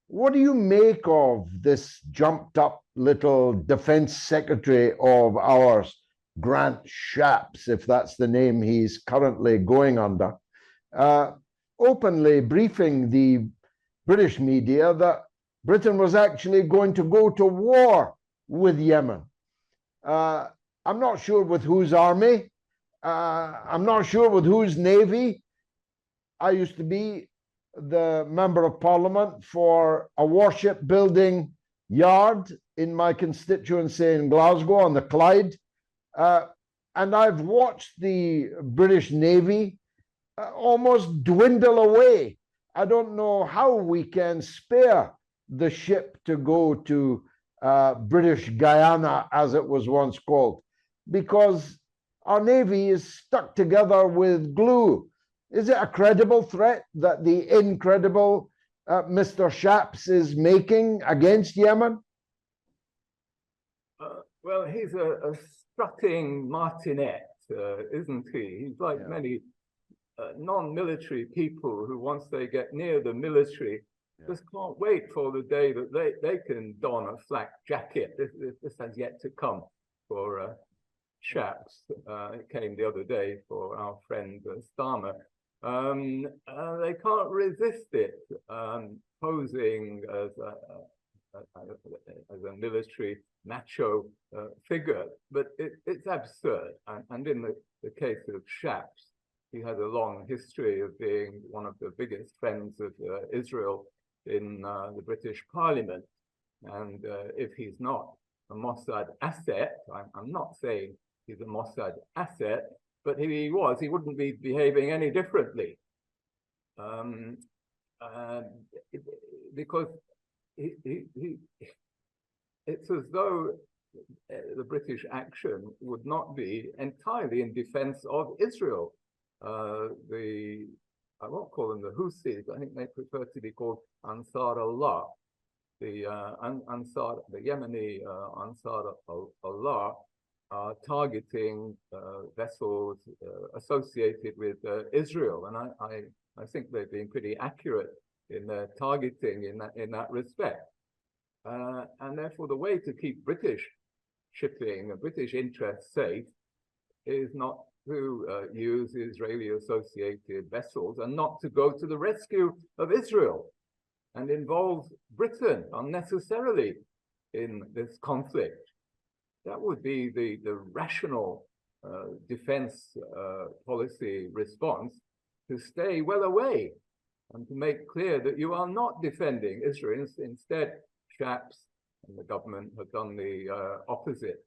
What do you make of this jumped up little defense secretary of ours, Grant Shapps, if that's the name he's currently going under, uh, openly briefing the British media that Britain was actually going to go to war with Yemen? Uh, I'm not sure with whose army. I'm not sure with whose navy. I used to be the member of parliament for a warship building yard in my constituency in Glasgow on the Clyde. Uh, and I've watched the British Navy almost dwindle away. I don't know how we can spare the ship to go to British Guyana, as it was once called, because our Navy is stuck together with glue. Is it a credible threat that the incredible Mr. Shapps is making against Yemen? Well, he's a strutting martinet, isn't he? He's like many non-military people who, once they get near the military, just can't wait for the day that they can don a flak jacket. This has yet to come for Shapps. It came the other day for our friend Starmer. They can't resist it, posing as a military macho figure, but it's absurd. And in the case of Shapps, he had a long history of being one of the biggest friends of Israel in the British Parliament. And if he's not a Mossad asset, I'm not saying he's a Mossad asset, but if he was, he wouldn't be behaving any differently. Because it's as though the British action would not be entirely in defense of Israel. I won't call them the Houthis, I think they prefer to be called Ansar Allah. The Yemeni Ansar Allah are targeting vessels associated with Israel, and I think they've been pretty accurate in their targeting in that respect. And therefore, the way to keep British shipping and British interests safe is not to use Israeli-associated vessels and not to go to the rescue of Israel and involve Britain unnecessarily in this conflict. That would be the rational defense policy response, to stay well away and to make clear that you are not defending Israel. Instead, Shapps and the government have done the opposite.